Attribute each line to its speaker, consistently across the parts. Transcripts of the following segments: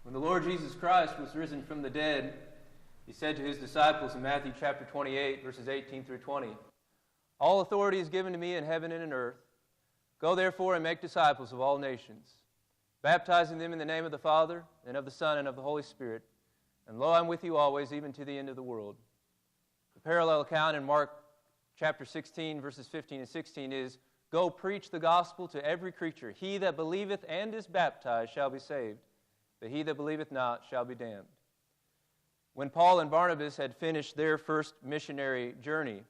Speaker 1: When the Lord Jesus Christ was risen from the dead, he said to his disciples in Matthew chapter 28, verses 18 through 20, "All authority is given to me in heaven and in earth. Go therefore and make disciples of all nations, baptizing them in the name of the Father, and of the Son, and of the Holy Spirit. And lo, I'm with you always, even to the end of the world." The parallel account in Mark chapter 16, verses 15 and 16 is, "Go preach the gospel to every creature. He that believeth and is baptized shall be saved, but he that believeth not shall be damned." When Paul and Barnabas had finished their first missionary journey,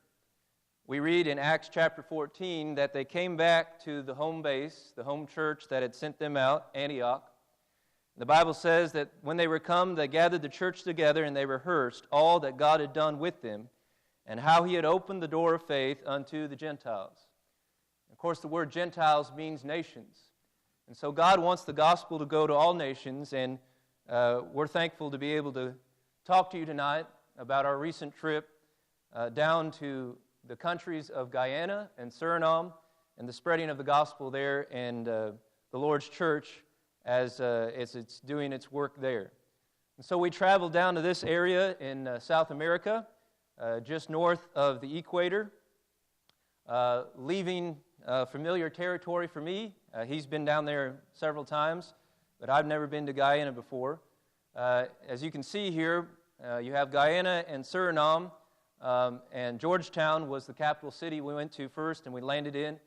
Speaker 1: we read in Acts chapter 14 that they came back to the home base, the home church that had sent them out, Antioch. The Bible says that when they were come, they gathered the church together and they rehearsed all that God had done with them and how he had opened the door of faith unto the Gentiles. Of course, the word Gentiles means nations. And so God wants the gospel to go to all nations, and we're thankful to be able to talk to you tonight about our recent trip down to the countries of Guyana and Suriname and the spreading of the gospel there and the Lord's church as it's doing its work there. And so we traveled down to this area in South America, just north of the equator, leaving familiar territory for me. He's been down there several times, but I've never been to Guyana before. As you can see here, you have Guyana and Suriname, and Georgetown was the capital city we went to first, and we landed in,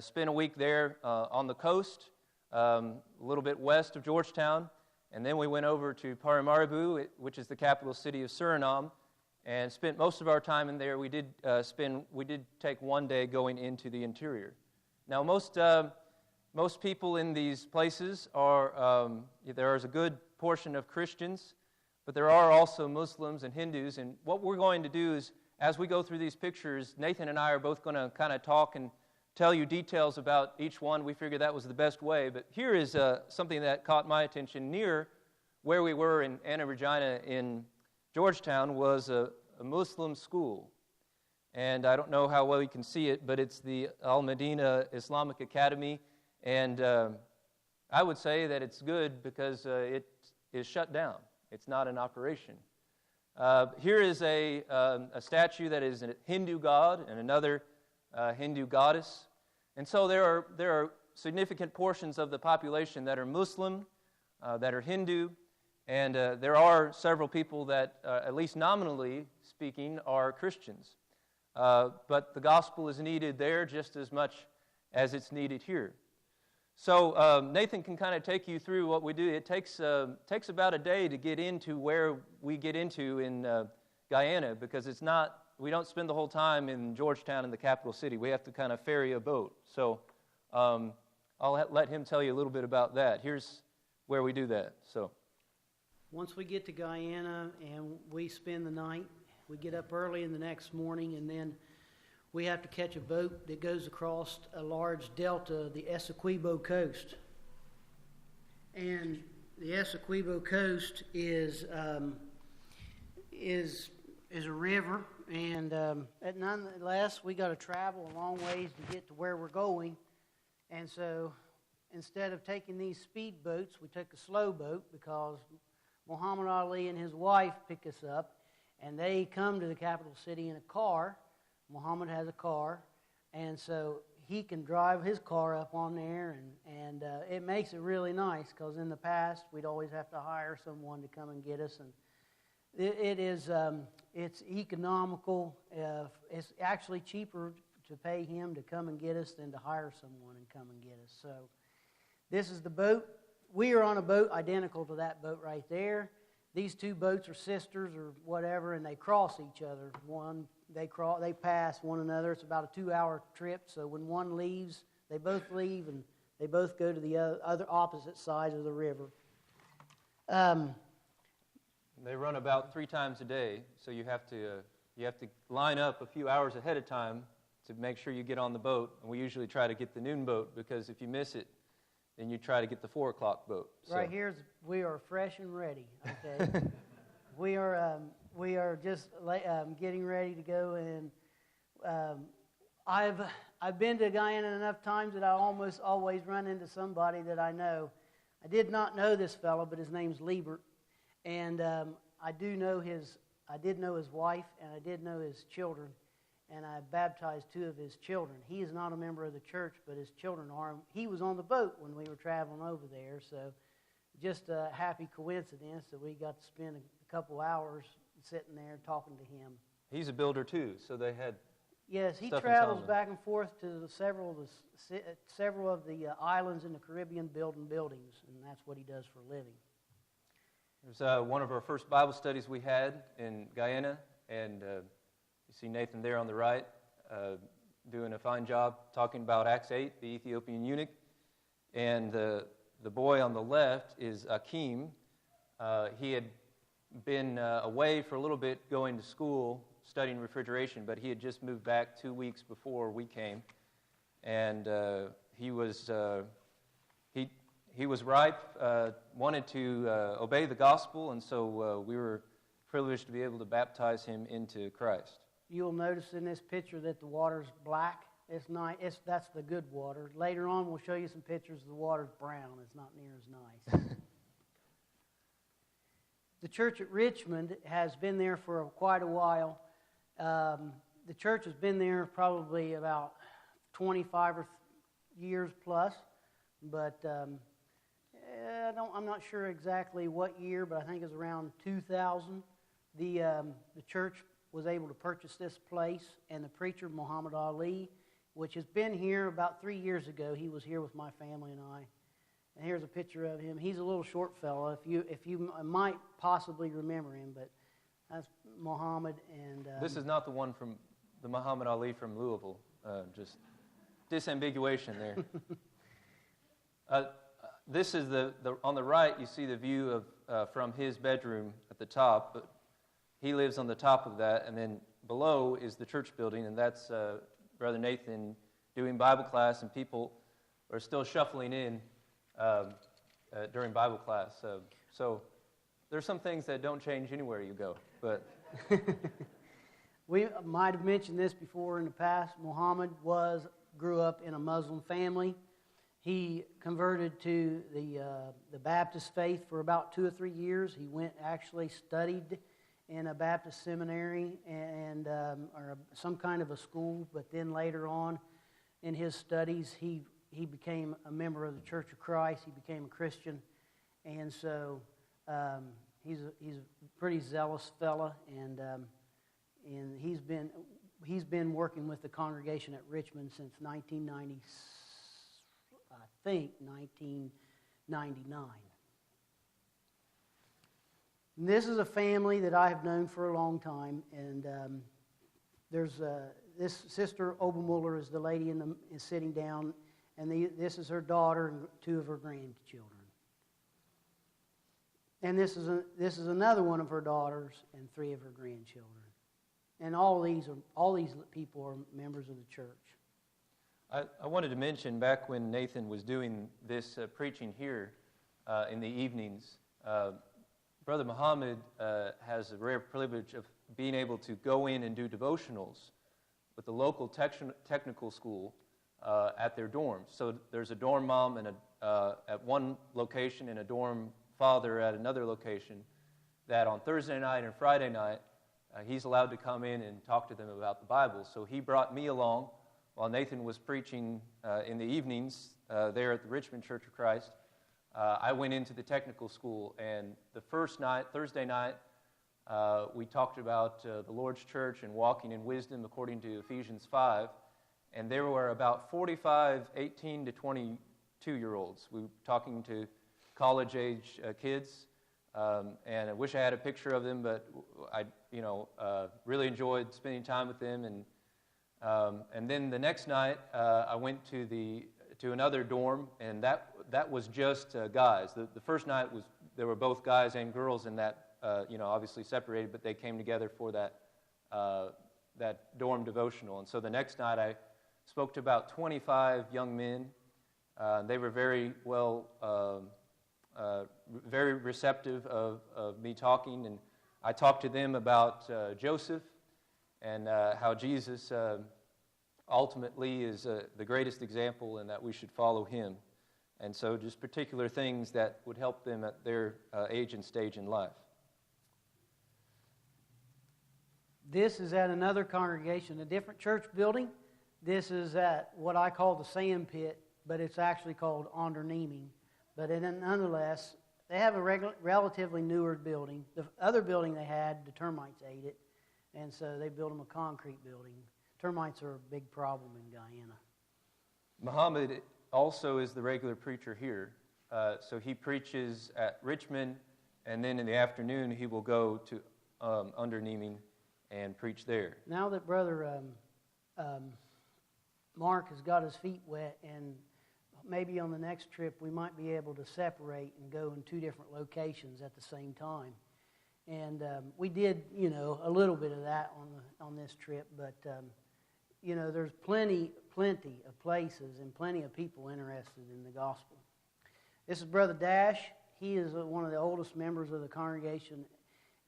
Speaker 1: spent a week there on the coast, a little bit west of Georgetown, and then we went over to Paramaribo, which is the capital city of Suriname, and spent most of our time in there. We did take one day going into the interior. Now, most people in these places are, there is a good portion of Christians, but there are also Muslims and Hindus, and what we're going to do is, as we go through these pictures, Nathan and I are both going to kind of talk and tell you details about each one. We figured that was the best way, but here is something that caught my attention. Near where we were in Anna Regina in Georgetown was a Muslim school, and I don't know how well you can see it, but it's the Al-Medina Islamic Academy, and I would say that it's good because it is shut down. It's not in operation. Here is a statue that is a Hindu god and another Hindu goddess. And so there are significant portions of the population that are Muslim, that are Hindu, and there are several people that, at least nominally speaking, are Christians. But the gospel is needed there just as much as it's needed here. So Nathan can kind of take you through what we do. It takes about a day to get into where we get into in Guyana, because we don't spend the whole time in Georgetown in the capital city. We have to kind of ferry a boat. So I'll let him tell you a little bit about that. Here's where we do that. So
Speaker 2: once we get to Guyana and we spend the night, we get up early in the next morning, and then we have to catch a boat that goes across a large delta, the Essequibo Coast. And the Essequibo Coast is a river, and nonetheless, we got to travel a long ways to get to where we're going. And so, instead of taking these speed boats, we took a slow boat because Muhammad Ali and his wife pick us up, and they come to the capital city in a car. Muhammad has a car, and so he can drive his car up on there, and it makes it really nice, because in the past we'd always have to hire someone to come and get us, and it's economical. It's actually cheaper to pay him to come and get us than to hire someone and come and get us. So this is the boat. We are on a boat identical to that boat right there. These two boats are sisters or whatever, and they cross each other. They pass one another. It's about a 2-hour trip. So when one leaves, they both leave, and they both go to the other opposite sides of the river.
Speaker 1: They run about 3 times a day, so you have to line up a few hours ahead of time to make sure you get on the boat. And we usually try to get the noon boat, because if you miss it, then you try to get the 4 o'clock boat. So.
Speaker 2: Right here, we are fresh and ready. Okay, we are just getting ready to go, and I've been to Guyana enough times that I almost always run into somebody that I know. I did not know this fellow, but his name's Liebert, and I did know his wife, and I did know his children, and I baptized 2 of his children. He is not a member of the church, but his children are. He was on the boat when we were traveling over there, so just a happy coincidence that we got to spend a couple hours sitting there talking to him.
Speaker 1: He's a builder too, so they had.
Speaker 2: Yes, he
Speaker 1: stuff in
Speaker 2: travels
Speaker 1: common.
Speaker 2: back and forth to several of the islands in the Caribbean building buildings, and that's what he does for a living.
Speaker 1: It was one of our first Bible studies we had in Guyana, and you see Nathan there on the right doing a fine job talking about Acts 8, the Ethiopian eunuch. And the boy on the left is Akim. He had been away for a little bit going to school, studying refrigeration, but he had just moved back 2 weeks before we came. And he was ripe, wanted to obey the gospel, and so we were privileged to be able to baptize him into Christ.
Speaker 2: You'll notice in this picture that the water's black. It's nice. That's the good water. Later on, we'll show you some pictures of the water's brown. It's not near as nice. The church at Richmond has been there for quite a while. The church has been there probably about 25 years plus, but I'm not sure exactly what year, but I think it's around 2000. The church was able to purchase this place, and the preacher, Muhammad Ali, which has been here about 3 years ago. He was here with my family and I. And here's a picture of him. He's a little short fellow. If you might possibly remember him, but that's Muhammad. And
Speaker 1: this is not the one from the Muhammad Ali from Louisville. Just disambiguation there. This is the on the right. You see the view of from his bedroom at the top. But he lives on the top of that, and then below is the church building, and that's Brother Nathan doing Bible class, and people are still shuffling in during Bible class. So there's some things that don't change anywhere you go. But
Speaker 2: we might have mentioned this before in the past. Muhammad grew up in a Muslim family. He converted to the Baptist faith for about 2 or 3 years. He actually studied in a Baptist seminary and or some kind of a school, but then later on in his studies, he became a member of the Church of Christ. He became a Christian, and so he's a pretty zealous fella, and he's been working with the congregation at Richmond since 1990, I think 1999. And this is a family that I have known for a long time, and there's this sister Obermuller is the lady is sitting down, and this is her daughter and 2 of her grandchildren. And this is another one of her daughters and 3 of her grandchildren. And all these people are members of the church.
Speaker 1: I wanted to mention back when Nathan was doing this preaching here in the evenings, Brother Muhammad has a rare privilege of being able to go in and do devotionals with the local technical school at their dorms. So there's a dorm mom at one location and a dorm father at another location that on Thursday night and Friday night, he's allowed to come in and talk to them about the Bible. So he brought me along while Nathan was preaching in the evenings there at the Richmond Church of Christ. I went into the technical school, and the first night, Thursday night, we talked about the Lord's church and walking in wisdom according to Ephesians 5, and there were about 45 18 to 22-year-olds. We were talking to college-age kids, and I wish I had a picture of them, but I really enjoyed spending time with them. And then the next night, I went to another dorm, and that was just guys. The first night there were both guys and girls in that, obviously separated, but they came together for that dorm devotional. And so the next night I spoke to about 25 young men. They were very very receptive of me talking, and I talked to them about Joseph and how Jesus ultimately is the greatest example and that we should follow him. And so just particular things that would help them at their age and stage in life.
Speaker 2: This is at another congregation, a different church building. This is at what I call the sand pit, but it's actually called Onderneming. But nonetheless, they have a relatively newer building. The other building they had, the termites ate it, and so they built them a concrete building. Termites are a big problem in Guyana.
Speaker 1: Muhammad also is the regular preacher here. So he preaches at Richmond, and then in the afternoon he will go to Onderneming and preach there.
Speaker 2: Now that Brother Mark has got his feet wet, and maybe on the next trip we might be able to separate and go in two different locations at the same time. And we did, a little bit of that on this trip, but there's plenty of places and plenty of people interested in the gospel. This is Brother Dash. He is one of the oldest members of the congregation,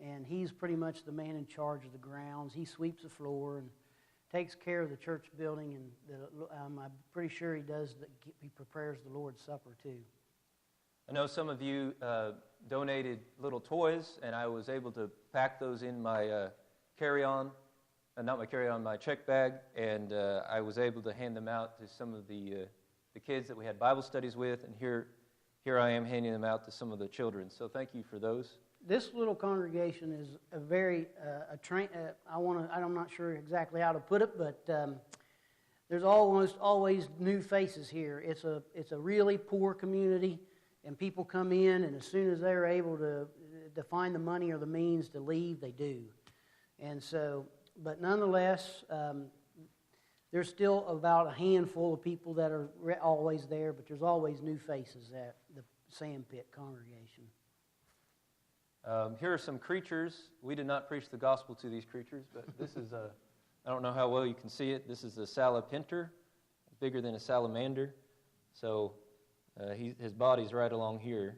Speaker 2: and he's pretty much the man in charge of the grounds. He sweeps the floor and takes care of the church building, and I'm pretty sure he prepares the Lord's Supper too.
Speaker 1: I know some of you donated little toys, and I was able to pack those in my carry-on, not my carry-on, my check bag, and I was able to hand them out to some of the kids that we had Bible studies with, and here I am handing them out to some of the children. So thank you for those.
Speaker 2: This little congregation is a very I'm not sure exactly how to put it, but there's almost always new faces here. It's a really poor community, and people come in, and as soon as they're able to find the money or the means to leave, they do. And so, but nonetheless, there's still about a handful of people that are always there, but there's always new faces at the Sandpit congregation.
Speaker 1: Here are some creatures. We did not preach the gospel to these creatures, but this is I don't know how well you can see it. This is a salapinter, bigger than a salamander. So his body's right along here.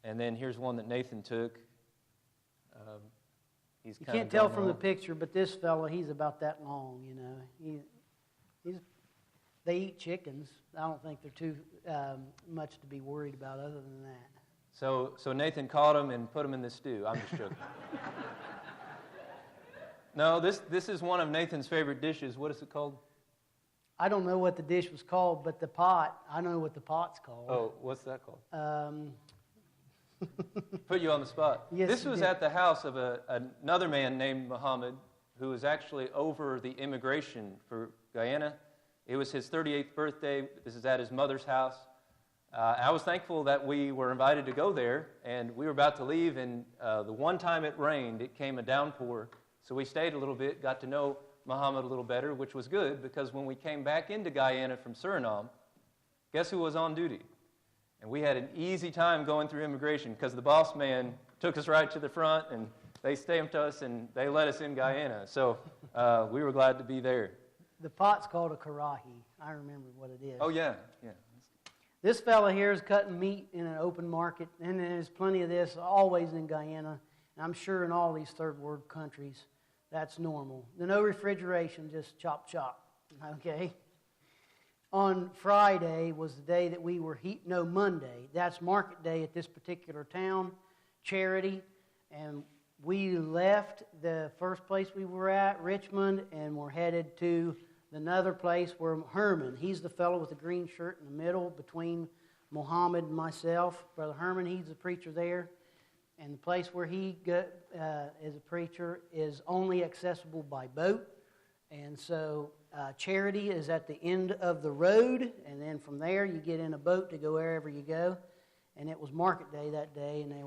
Speaker 1: And then here's one that Nathan took.
Speaker 2: You can't tell from the picture, but this fellow, he's about that long, They eat chickens. I don't think they're too much to be worried about other than that.
Speaker 1: So Nathan caught him and put him in the stew. I'm just joking. No, this is one of Nathan's favorite dishes. What is it called?
Speaker 2: I don't know what the dish was called, but the pot, I know what the pot's called.
Speaker 1: Oh, what's that called? Put you on the spot.
Speaker 2: Yes,
Speaker 1: this was at the house of another man named Muhammad, who was actually over the immigration for Guyana. It was his 38th birthday. This is at his mother's house. I was thankful that we were invited to go there, and we were about to leave, and the one time it rained, it came a downpour. So we stayed a little bit, got to know Muhammad a little better, which was good, because when we came back into Guyana from Suriname, guess who was on duty? And we had an easy time going through immigration, because the boss man took us right to the front, and they stamped us, and they let us in Guyana. So we were glad to be there.
Speaker 2: The pot's called a karahi. I remember what it is.
Speaker 1: Oh, yeah.
Speaker 2: This fella here is cutting meat in an open market, and there's plenty of this always in Guyana, and I'm sure in all these third world countries that's normal. No refrigeration, just chop, okay? On Friday was the day that we were Monday. That's market day at this particular town, Charity, and we left the first place we were at, Richmond, and we're headed to another place where Herman, he's the fellow with the green shirt in the middle between Muhammad and myself. Brother Herman, he's the preacher there. And the place where he is a preacher is only accessible by boat. And so Charity is at the end of the road, and then from there you get in a boat to go wherever you go. And it was market day that day, and they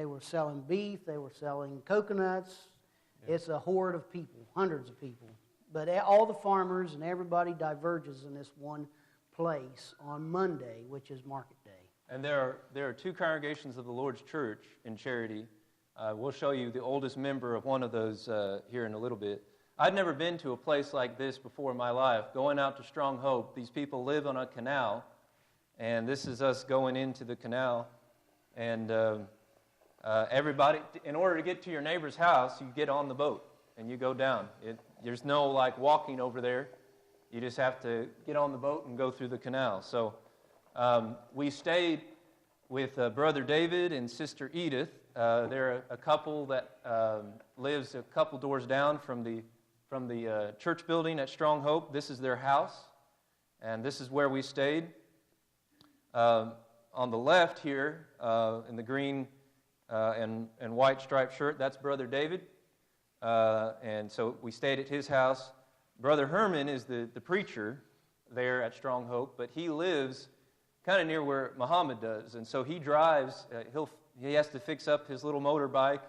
Speaker 2: were selling beef, they were selling coconuts. Yeah. It's a horde of people, hundreds of people. But all the farmers and everybody diverges in this one place on Monday, which is market day.
Speaker 1: And there are two congregations of the Lord's Church in Charity. We'll show you the oldest member of one of those here in a little bit. I'd never been to a place like this before in my life. Going out to Strong Hope, these people live on a canal, and this is us going into the canal. And everybody, in order to get to your neighbor's house, you get on the boat and you go down. There's no walking over there. You just have to get on the boat and go through the canal. So We stayed with Brother David and Sister Edith. They're a couple that lives a couple doors down from the church building at Strong Hope. This is their house, and this is where we stayed. On the left here, in the green and white striped shirt, that's Brother David. And so we stayed at his house. Brother Herman is the preacher there at Strong Hope, but he lives kind of near where Muhammad does. And so he drives, he has to fix up his little motorbike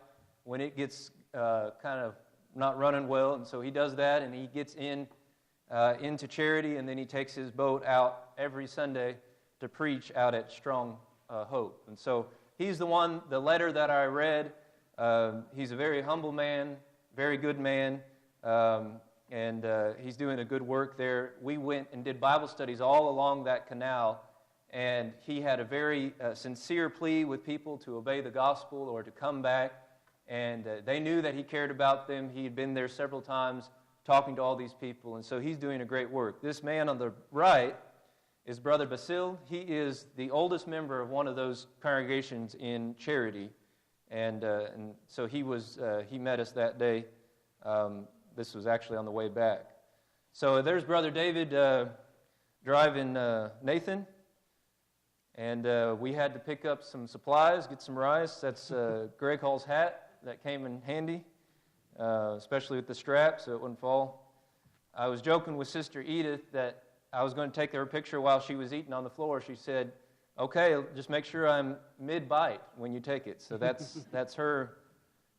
Speaker 1: when it gets kind of not running well. And so he does that, and he gets into charity, and then he takes his boat out every Sunday to preach out at Strong Hope. And so he's the letter that I read. He's a very humble man, very good man, and he's doing a good work there. We went and did Bible studies all along that canal, and he had a very sincere plea with people to obey the gospel or to come back, and they knew that he cared about them. He had been there several times talking to all these people, and so he's doing a great work. This man on the right is Brother Basil. He is the oldest member of one of those congregations in Charity, and so he met us that day. This was actually on the way back. So there's Brother David driving Nathan, and we had to pick up some supplies, get some rice. That's Greg Hall's hat that came in handy, especially with the strap so it wouldn't fall. I was joking with Sister Edith that I was going to take her picture while she was eating on the floor. She said, "Okay, just make sure I'm mid-bite when you take it." So that's her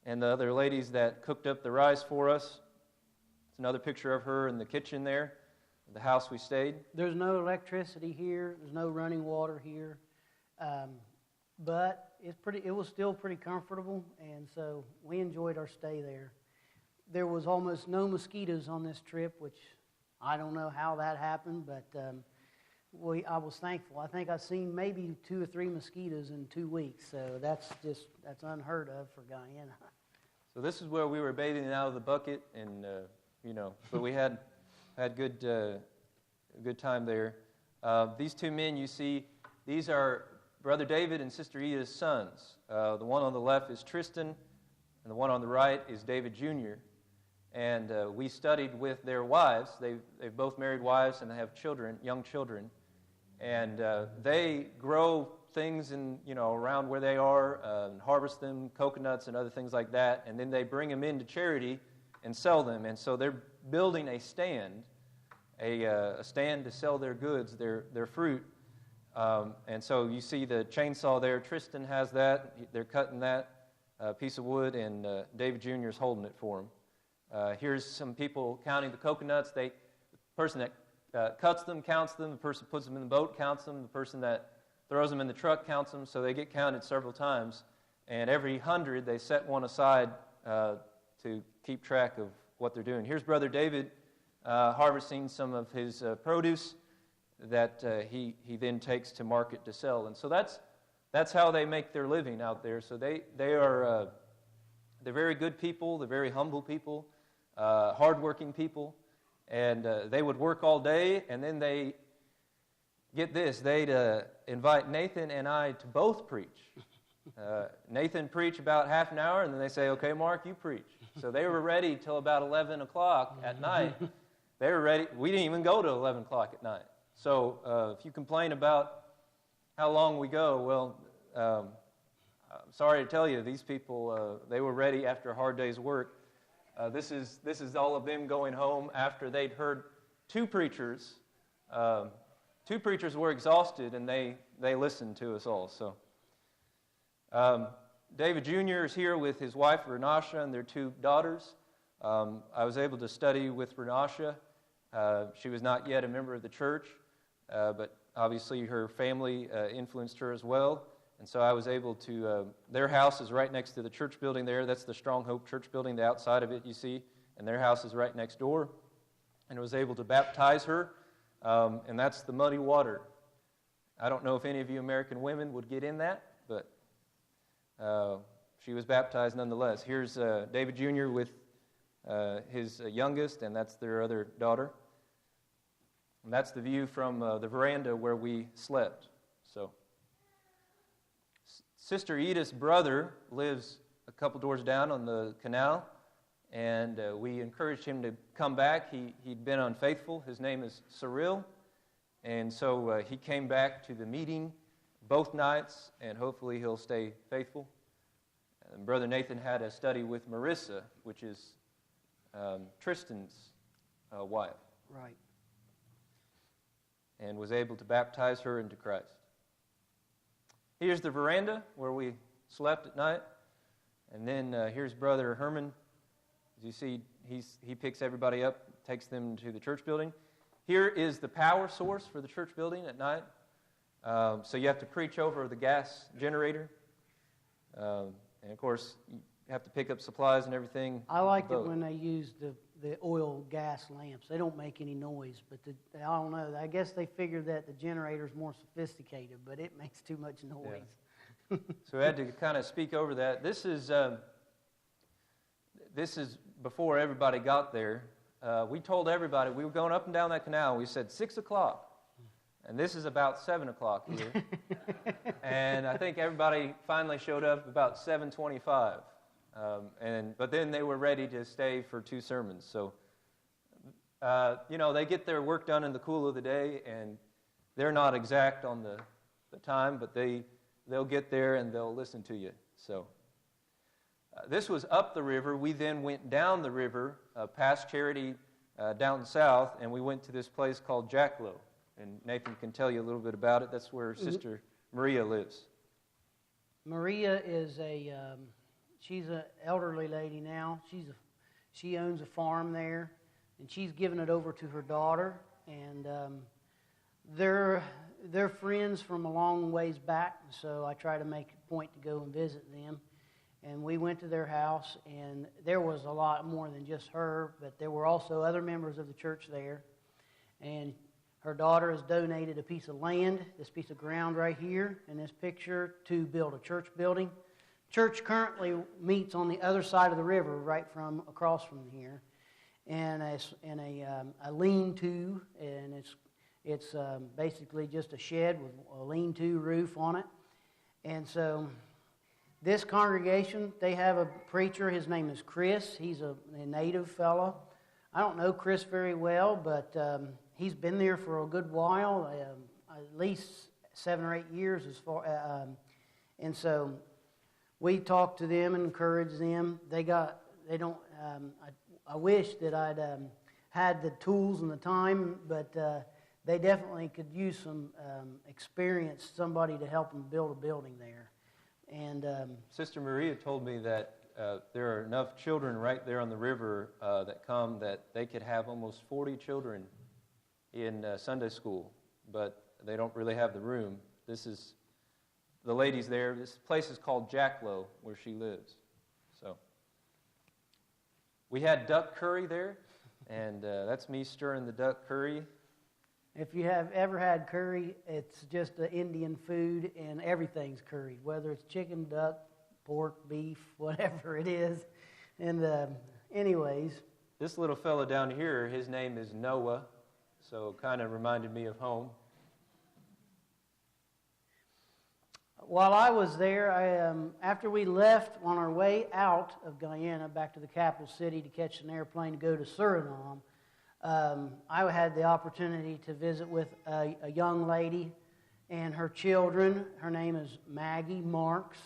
Speaker 1: and the other ladies that cooked up the rice for us. It's another picture of her in the kitchen there, the house we stayed.
Speaker 2: There's no electricity here. There's no running water here. But it was still pretty comfortable, and so we enjoyed our stay there. There was almost no mosquitoes on this trip, which I don't know how that happened, but I was thankful. I think I've seen maybe 2 or 3 mosquitoes in 2 weeks, so that's unheard of for Guyana.
Speaker 1: So this is where we were bathing out of the bucket, and but we had good time there. These 2 men you see, these are Brother David and Sister Edith's sons. The one on the left is Tristan, and the one on the right is David Jr. And we studied with their wives. They've both married wives, and they have children, young children. And they grow things around where they are, and harvest them, coconuts and other things like that. And then they bring them into Charity and sell them. And so they're building a stand to sell their goods, their fruit. And so you see the chainsaw there. Tristan has that. They're cutting that piece of wood, and David Jr. is holding it for him. Here's some people counting the coconuts. The person that cuts them counts them. The person puts them in the boat counts them. The person that throws them in the truck counts them. So they get counted several times. And every 100, they set one aside to keep track of what they're doing. Here's Brother David harvesting some of his produce that he then takes to market to sell. And so that's how they make their living out there. So they're very good people. They're very humble people. Hardworking people, and they would work all day, and then they'd invite Nathan and I to both preach. Nathan preach about half an hour, and then they say, "Okay, Mark, you preach." So they were ready till about 11 o'clock at night. They were ready. We didn't even go to 11 o'clock at night. So if you complain about how long we go, well, I'm sorry to tell you, these people, they were ready after a hard day's work. This is all of them going home after they'd heard 2 preachers. 2 preachers were exhausted, and they listened to us all. So David Jr. is here with his wife, Renasha, and their 2 daughters. I was able to study with Renasha. She was not yet a member of the church, but obviously her family influenced her as well. And so I was able to, their house is right next to the church building there. That's the Strong Hope Church building, the outside of it you see. And their house is right next door. And I was able to baptize her, and that's the muddy water. I don't know if any of you American women would get in that, but she was baptized nonetheless. Here's David Jr. with his youngest, and that's their other daughter. And that's the view from the veranda where we slept. Sister Edith's brother lives a couple doors down on the canal, and we encouraged him to come back. He'd been unfaithful. His name is Cyril, and so he came back to the meeting both nights, and hopefully he'll stay faithful. And Brother Nathan had a study with Marissa, which is Tristan's wife.
Speaker 2: Right.
Speaker 1: And was able to baptize her into Christ. Here's the veranda where we slept at night. And then here's Brother Herman. As you see, he picks everybody up, takes them to the church building. Here is the power source for the church building at night. So you have to preach over the gas generator. And of course, you have to pick up supplies and everything.
Speaker 2: I liked it when they used the oil gas lamps. They don't make any noise, but I don't know. I guess they figured that the generator's more sophisticated, but it makes too much noise.
Speaker 1: Yeah. So we had to kind of speak over that. This is before everybody got there. We told everybody, we were going up and down that canal. We said 6 o'clock. And this is about 7 o'clock here. And I think everybody finally showed up about 7:25. But then they were ready to stay for 2 sermons. So, they get their work done in the cool of the day, and they're not exact on the time, but they'll get there and they'll listen to you. So, this was up the river. We then went down the river, past Charity, down south, and we went to this place called Jacklow. And Nathan can tell you a little bit about it. That's where Sister Maria lives.
Speaker 2: Maria is she's an elderly lady now. She owns a farm there, and she's given it over to her daughter. And they're friends from a long ways back, so I try to make a point to go and visit them. And we went to their house, and there was a lot more than just her, but there were also other members of the church there. And her daughter has donated a piece of land, this piece of ground right here in this picture, to build a church building. Church currently meets on the other side of the river, right from across from here, and a lean-to, and it's basically just a shed with a lean-to roof on it. And so this congregation, they have a preacher. His name is Chris. He's a native fellow. I don't know Chris very well, but he's been there for a good while, at least 7 or 8 years. And so we talked to them and encouraged them. I wish that I'd had the tools and the time, but they definitely could use some experience, somebody to help them build a building there. And
Speaker 1: Sister Maria told me that there are enough children right there on the river that come that they could have almost 40 children in Sunday school, but they don't really have the room. This is the ladies there. This place is called Jacklow, where she lives. So we had duck curry there, and that's me stirring the duck curry.
Speaker 2: If you have ever had curry, it's just an Indian food, and everything's curried, whether it's chicken, duck, pork, beef, whatever it is. And anyways.
Speaker 1: This little fellow down here, his name is Noah, so kind of reminded me of home.
Speaker 2: While I was there, after we left on our way out of Guyana back to the capital city to catch an airplane to go to Suriname, I had the opportunity to visit with a young lady and her children. Her name is Maggie Marks.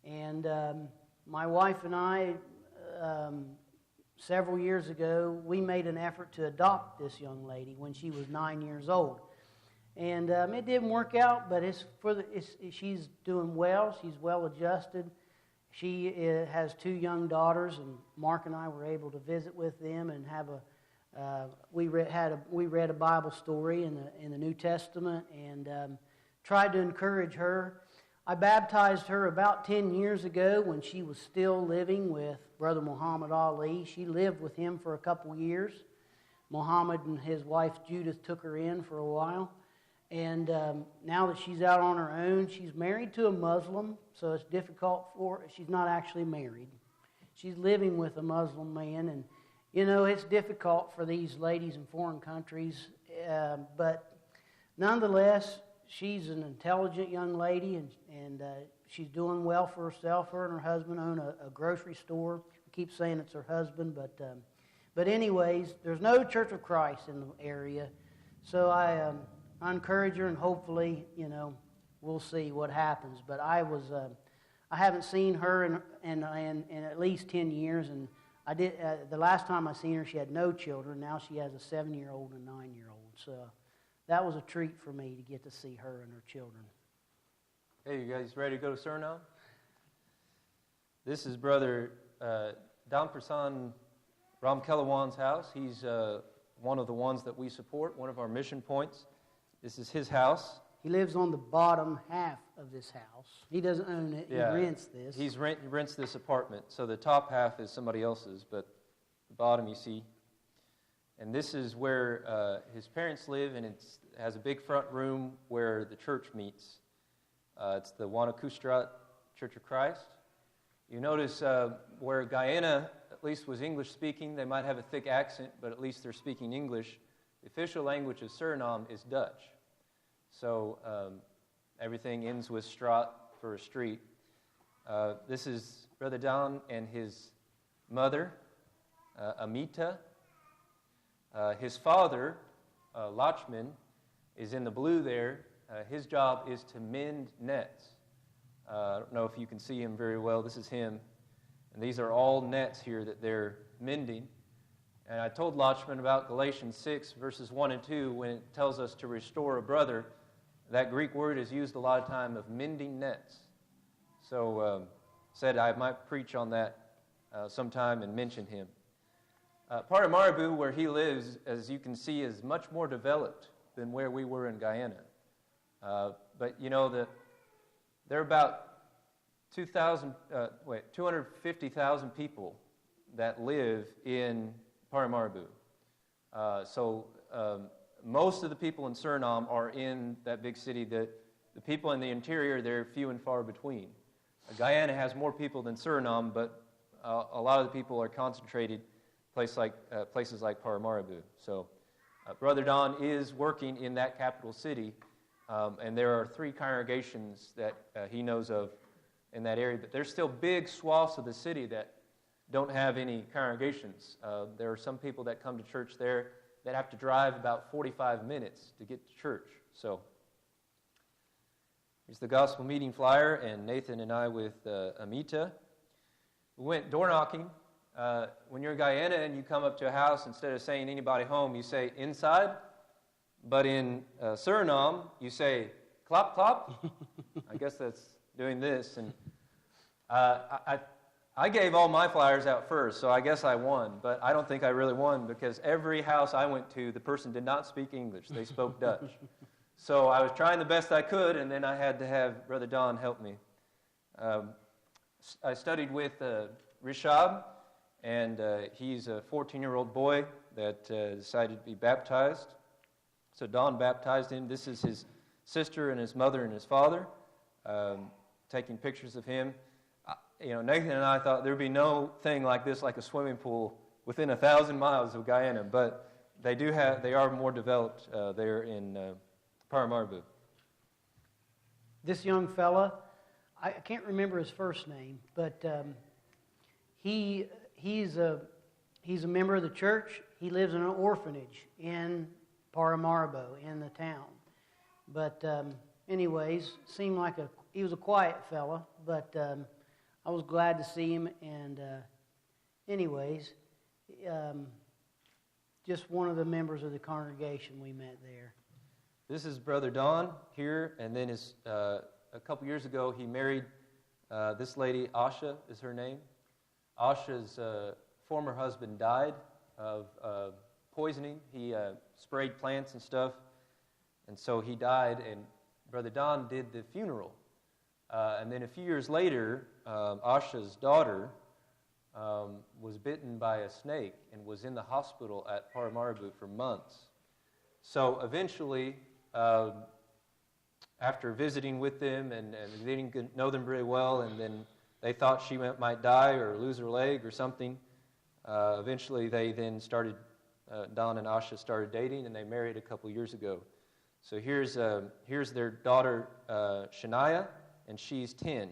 Speaker 2: And my wife and I, several years ago, we made an effort to adopt this young lady when she was 9 years old. And it didn't work out, but she's doing well. She's well adjusted. She has 2 young daughters, and Mark and I were able to visit with them and have we read a Bible story in the New Testament and tried to encourage her. I baptized her about 10 years ago when she was still living with Brother Muhammad Ali. She lived with him for a couple years. Muhammad and his wife Judith took her in for a while. And now that she's out on her own, she's married to a Muslim, so it's difficult for her. She's not actually married. She's living with a Muslim man, and it's difficult for these ladies in foreign countries. But nonetheless, she's an intelligent young lady, and she's doing well for herself. Her and her husband own a grocery store. We keep saying it's her husband, but anyways, there's no Church of Christ in the area. So I encourage her, and hopefully, we'll see what happens. But I haven't seen her in at least 10 years, and I did the last time I seen her, she had no children. Now she has a 7-year-old and a 9-year-old. So that was a treat for me to get to see her and her children.
Speaker 1: Hey, you guys ready to go to Suriname? This is Brother Don Persan Ramkelawan's house. He's one of the ones that we support, one of our mission points. This is his house.
Speaker 2: He lives on the bottom half of this house. He doesn't own it.
Speaker 1: Yeah,
Speaker 2: he rents this.
Speaker 1: He rents this apartment. So the top half is somebody else's, but the bottom you see. And this is where his parents live, and it has a big front room where the church meets. It's the Wanakustrat Church of Christ. You notice where Guyana at least was English-speaking, they might have a thick accent, but at least they're speaking English. The official language of Suriname is Dutch. So everything ends with straat for a street. This is Brother Don and his mother, Amita. His father, Lachman, is in the blue there. His job is to mend nets. I don't know if you can see him very well. This is him. And these are all nets here that they're mending. And I told Lachman about Galatians 6, verses 1 and 2, when it tells us to restore a brother. That Greek word is used a lot of time of mending nets. So said I might preach on that sometime and mention him. Part of Marabou, where he lives, as you can see, is much more developed than where we were in Guyana. But there are about 250,000 people that live in Paramaribo. So most of the people in Suriname are in that big city. The people in the interior, they're few and far between. Guyana has more people than Suriname, but a lot of the people are concentrated places like Paramaribo. So Brother Don is working in that capital city, and there are 3 congregations that he knows of in that area. But there's still big swaths of the city that don't have any congregations. There are some people that come to church there that have to drive about 45 minutes to get to church. So here's the gospel meeting flyer, and Nathan and I with Amita. We went door knocking. When you're in Guyana and you come up to a house, instead of saying anybody home, you say inside. But in Suriname, you say clap, clap. I guess that's doing this. And I gave all my flyers out first, so I guess I won. But I don't think I really won, because every house I went to, the person did not speak English. They spoke Dutch. So I was trying the best I could, and then I had to have Brother Don help me. I studied with Rishab, and he's a 14-year-old boy that decided to be baptized. So Don baptized him. This is his sister and his mother and his father, taking pictures of him. Nathan and I thought there'd be no thing like this, like a swimming pool, within 1,000 miles of Guyana, but they are more developed there in Paramaribo.
Speaker 2: This young fella, I can't remember his first name, but he's a member of the church. He lives in an orphanage in Paramaribo, in the town. But anyways, seemed like he was a quiet fella, but I was glad to see him. And anyways, just one of the members of the congregation we met there.
Speaker 1: This is Brother Don here, and then a couple years ago he married this lady. Asha is her name. Asha's former husband died of poisoning. He sprayed plants and stuff, and so he died, and Brother Don did the funeral. And then a few years later, Asha's daughter was bitten by a snake and was in the hospital at Paramaribo for months. So eventually, after visiting with them and they didn't know them very well, and then they thought she might die or lose her leg or something, eventually they then started, Don and Asha started dating, and they married a couple years ago. So here's their daughter, Shania, and she's 10.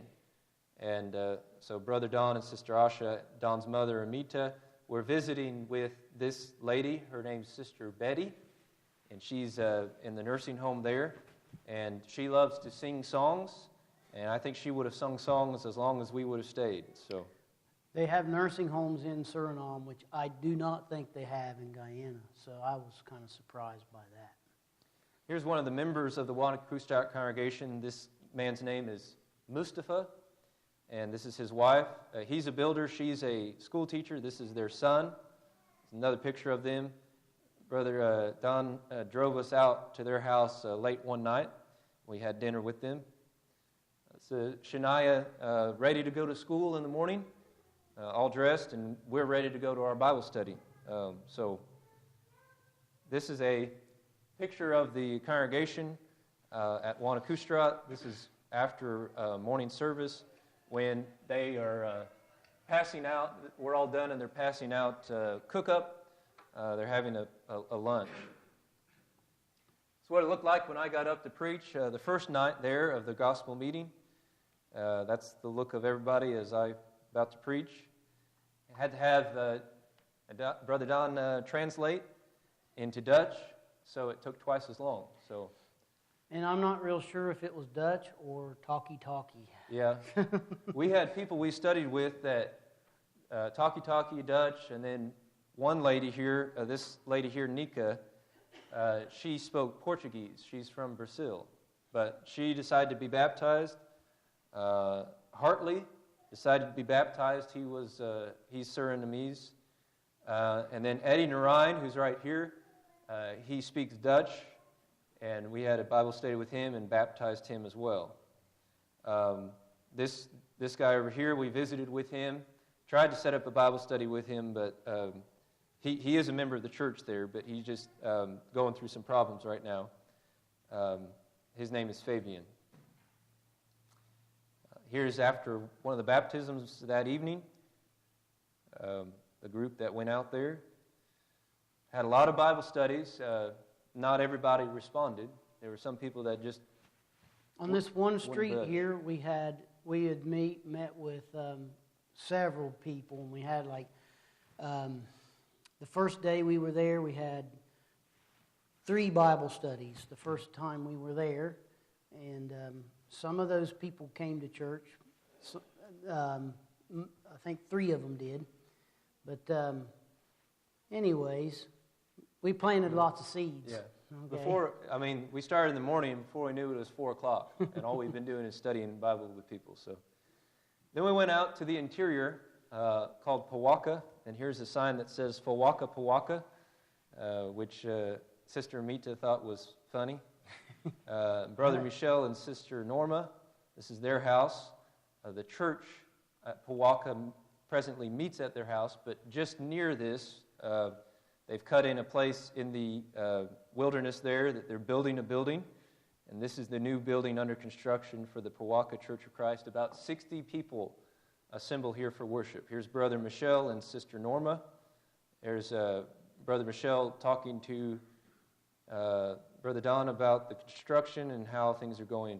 Speaker 1: And so Brother Don and Sister Asha, Don's mother, Amita, were visiting with this lady. Her name's Sister Betty, and she's in the nursing home there. And she loves to sing songs, and I think she would have sung songs as long as we would have stayed. So
Speaker 2: They have nursing homes in Suriname, which I do not think they have in Guyana, so I was kind of surprised by that.
Speaker 1: here's one of the members of the Wanakustak congregation. This man's name is Mustafa, and this is his wife. He's a builder. She's a school teacher. This is their son. Another picture of them. Brother Don drove us out to their house late one night. We had dinner with them. So Shania ready to go to school in the morning, all dressed, and we're ready to go to our Bible study. So this is a picture of the congregation at Wanakustak. This is after morning service when they are passing out. We're all done, and they're passing out cook-up. They're having a lunch. It's what it looked like when I got up to preach the first night there of the gospel meeting. That's the look of everybody as I about to preach. I had to have Brother Don translate into Dutch, so it took twice as long.
Speaker 2: And I'm not real sure if it was Dutch or talkie-talkie.
Speaker 1: Yeah. We had people we studied with that talkie-talkie Dutch, and then one lady here, this lady here, Nika, she spoke Portuguese. She's from Brazil, but she decided to be baptized. Hartley decided to be baptized. He's Surinamese. And then Eddie Narine, who's right here, he speaks Dutch, and we had a Bible study with him and baptized him as well. This guy over here, we visited with him, tried to set up a Bible study with him, but he is a member of the church there, but he's just going through some problems right now. His name is Fabian. Here's after one of the baptisms that evening, the group that went out there. Had a lot of Bible studies. Not everybody responded. There were some people that just...
Speaker 2: On this one street here, we had met with several people, and we had the first day we were there, we had 3 Bible studies the first time we were there, and some of those people came to church. So, I think 3 of them did. But anyways, we planted lots of seeds.
Speaker 1: Yeah.
Speaker 2: Okay.
Speaker 1: We started in the morning. Before we knew it was 4 o'clock, and all we've been doing is studying the Bible with people. So then we went out to the interior called Pawaka, and here's a sign that says Pawaka Pawaka, which Sister Amita thought was funny. Brother Michelle and Sister Norma, this is their house. The church at Pawaka presently meets at their house, but just near this, they've cut in a place in the wilderness there that they're building a building, and this is the new building under construction for the Pawaka Church of Christ. About 60 people assemble here for worship. Here's Brother Michelle and Sister Norma. There's Brother Michelle talking to Brother Don about the construction and how things are going.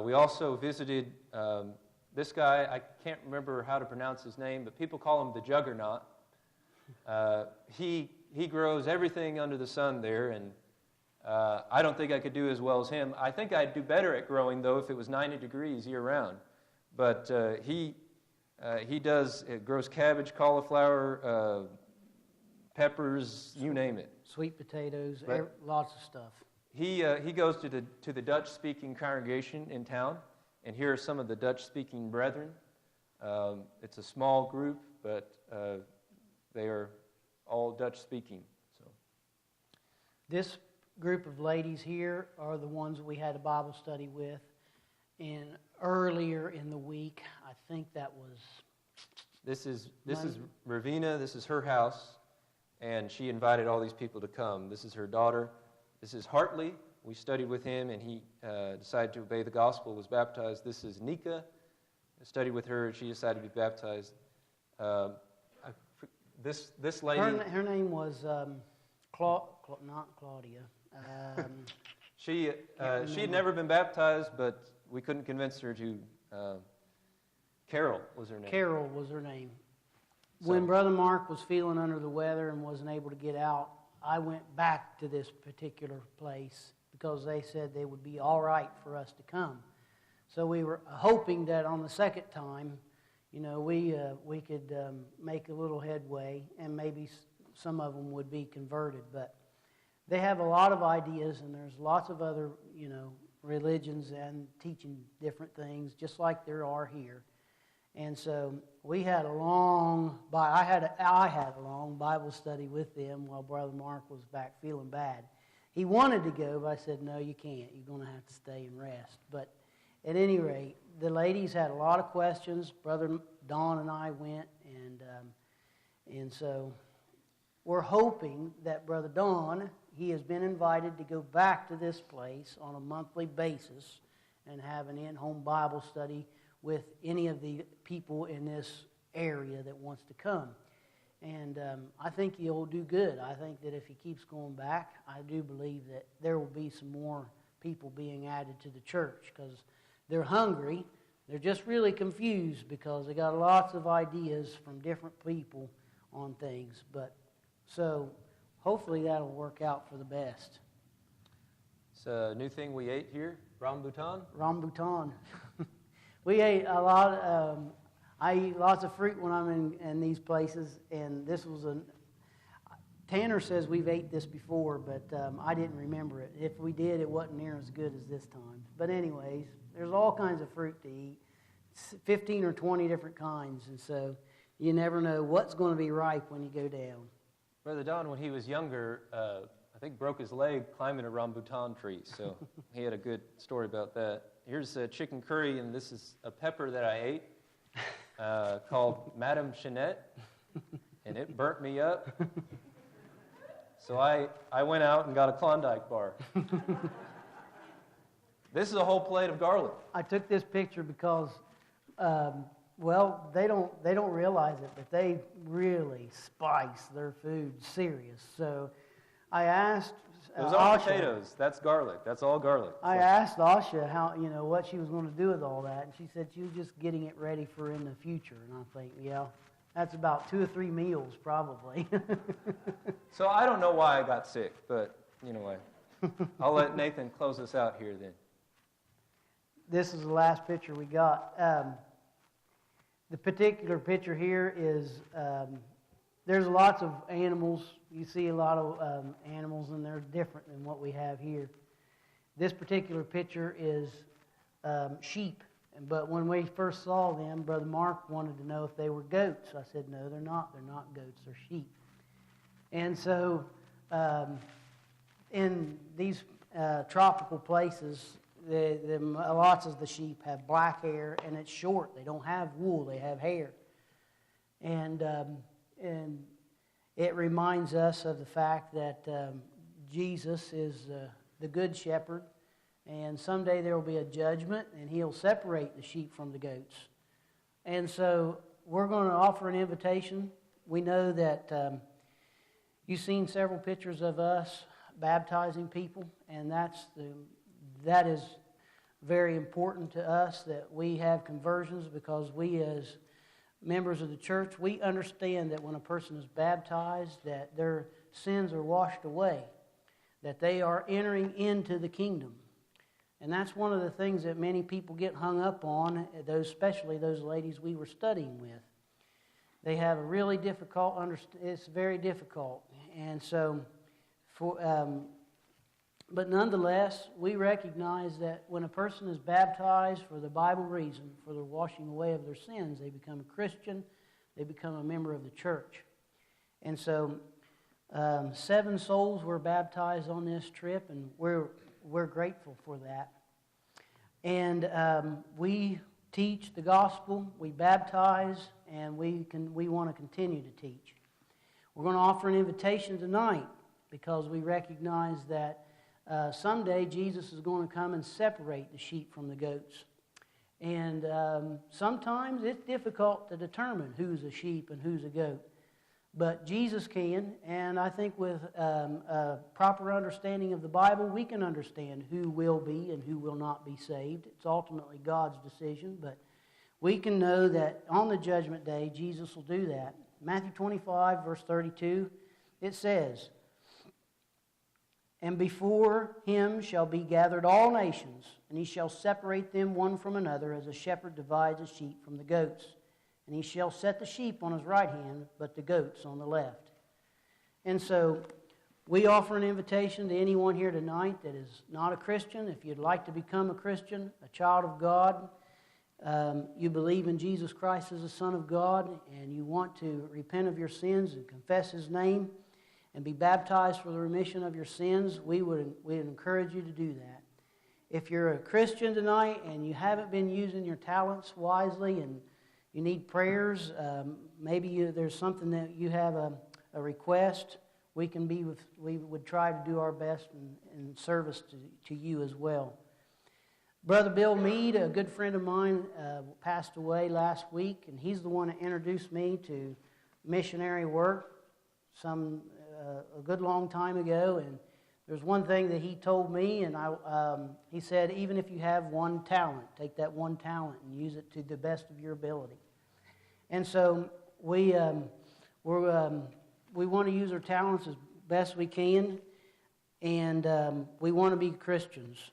Speaker 1: We also visited this guy. I can't remember how to pronounce his name, but people call him the Juggernaut. He grows everything under the sun there, and I don't think I could do as well as him. I think I'd do better at growing, though, if it was 90 degrees year-round. But he grows cabbage, cauliflower, peppers, you name it.
Speaker 2: Sweet potatoes, lots of stuff.
Speaker 1: He goes to the Dutch-speaking congregation in town, and here are some of the Dutch-speaking brethren. It's a small group, but they are all Dutch-speaking. So,
Speaker 2: this group of ladies here are the ones we had a Bible study with. And earlier in the week, I think that was...
Speaker 1: This is Ravina. This is her house, and she invited all these people to come. This is her daughter. This is Hartley. We studied with him, and he decided to obey the gospel, was baptized. This is Nika. I studied with her, and she decided to be baptized. This lady...
Speaker 2: Her name was not Claudia.
Speaker 1: She had never been baptized, but we couldn't convince her to Carol was her name.
Speaker 2: Carol was her name.
Speaker 1: So-
Speaker 2: When Brother Mark was feeling under the weather and wasn't able to get out, I went back to this particular place because they said they would be all right for us to come. So we were hoping that on the second time, we could make a little headway and maybe some of them would be converted. But they have a lot of ideas, and there's lots of other, religions and teaching different things, just like there are here. And so we had I had a long Bible study with them while Brother Mark was back feeling bad. He wanted to go, but I said, no, you can't. You're going to have to stay and rest. But at any rate, the ladies had a lot of questions. Brother Don and I went, and so we're hoping that Brother Don, he has been invited to go back to this place on a monthly basis and have an in-home Bible study with any of the people in this area that wants to come. And I think he'll do good. I think that if he keeps going back, I do believe that there will be some more people being added to the church because they're hungry. They're just really confused because they got lots of ideas from different people on things. But so hopefully that'll work out for the best.
Speaker 1: It's a new thing we ate here, rambutan.
Speaker 2: Rambutan. We ate a lot. I eat lots of fruit when I'm in these places, and this was Tanner says we've ate this before, but I didn't remember it. If we did, it wasn't near as good as this time. But anyways, there's all kinds of fruit to eat, 15 or 20 different kinds, and so you never know what's going to be ripe when you go down.
Speaker 1: Brother Don, when he was younger, I think broke his leg climbing a rambutan tree, so he had a good story about that. Here's a chicken curry, and this is a pepper that I ate called Madame Chinette, and it burnt me up. So I went out and got a Klondike bar. This is a whole plate of garlic.
Speaker 2: I took this picture because, they don't realize it, but they really spice their food serious. So I asked
Speaker 1: Those aren't
Speaker 2: Asha,
Speaker 1: potatoes. That's garlic. That's all garlic.
Speaker 2: I asked Asha how what she was going to do with all that, and she said she was just getting it ready for in the future. And I think, that's about 2 or 3 meals probably.
Speaker 1: So I don't know why I got sick, but anyway, I'll let Nathan close us out here then.
Speaker 2: This is the last picture we got. The particular picture here is, there's lots of animals. You see a lot of animals, and they're different than what we have here. This particular picture is sheep. But when we first saw them, Brother Mark wanted to know if they were goats. I said, no, they're not. They're not goats. They're sheep. And so in these tropical places, lots of the sheep have black hair, and it's short. They don't have wool. They have hair. And it reminds us of the fact that Jesus is the good shepherd, and someday there will be a judgment, and he'll separate the sheep from the goats. And so we're going to offer an invitation. We know that you've seen several pictures of us baptizing people, and that is very important to us that we have conversions, because we as members of the church, we understand that when a person is baptized, that their sins are washed away, that they are entering into the kingdom. And that's one of the things that many people get hung up on, especially those ladies we were studying with. They have a really difficult it's very difficult. And so, but nonetheless, we recognize that when a person is baptized for the Bible reason, for the washing away of their sins, they become a Christian, they become a member of the church. And so 7 souls were baptized on this trip, and we're grateful for that. And we teach the gospel, we baptize, and we want to continue to teach. We're going to offer an invitation tonight because we recognize that someday Jesus is going to come and separate the sheep from the goats. And sometimes it's difficult to determine who's a sheep and who's a goat. but Jesus can, and I think with a proper understanding of the Bible, we can understand who will be and who will not be saved. It's ultimately God's decision, but we can know that on the judgment day, Jesus will do that. Matthew 25, verse 32, it says, "And before him shall be gathered all nations, and he shall separate them one from another, as a shepherd divides his sheep from the goats. And he shall set the sheep on his right hand, but the goats on the left." And so we offer an invitation to anyone here tonight that is not a Christian. If you'd like to become a Christian, a child of God, you believe in Jesus Christ as the Son of God, and you want to repent of your sins and confess His name and be baptized for the remission of your sins, we would encourage you to do that. If you're a Christian tonight and you haven't been using your talents wisely and you need prayers, maybe there's something that you have a request, we would try to do our best in service to you as well. Brother Bill Mead, a good friend of mine, passed away last week, and he's the one that introduced me to missionary work a good long time ago. And there's one thing that he told me, and he said, even if you have one talent, take that one talent and use it to the best of your ability. And so we want to use our talents as best we can, and we want to be Christians.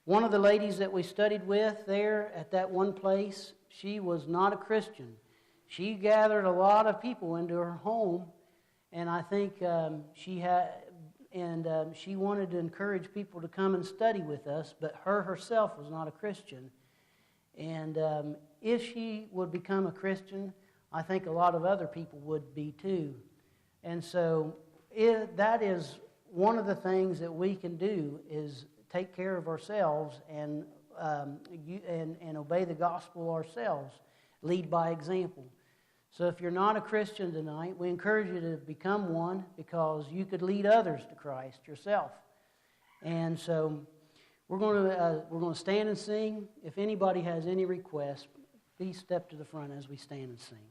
Speaker 2: One of the ladies that we studied with there at that one place, she was not a Christian. She gathered a lot of people into her home, and I think she wanted to encourage people to come and study with us, but herself was not a Christian. And if she would become a Christian, I think a lot of other people would be too. And so that is one of the things that we can do, is take care of ourselves and obey the gospel ourselves, lead by example. So if you're not a Christian tonight, we encourage you to become one, because you could lead others to Christ yourself. And so we're going to stand and sing. If anybody has any requests, please step to the front as we stand and sing.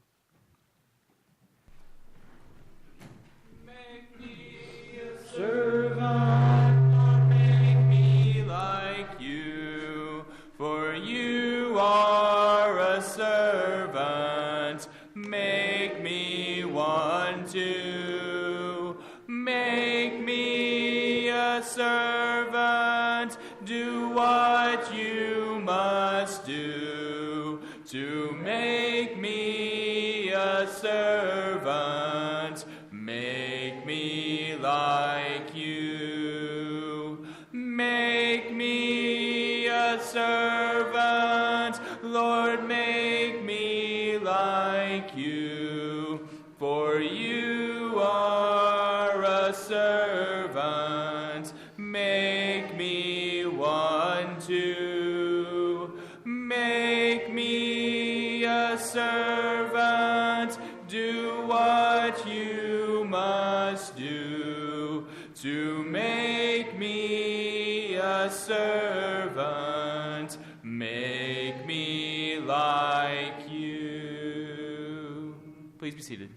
Speaker 3: Make me a servant, make me like you, for you are a servant. Make me one too. Make me a servant. Do what you must do to make me a servant. Make me like you. Make me a servant. Lord, make me like you. For you are a servant. Make me one too. Make me a servant. Do what you must do to make me a servant. Make me like you. Please be seated.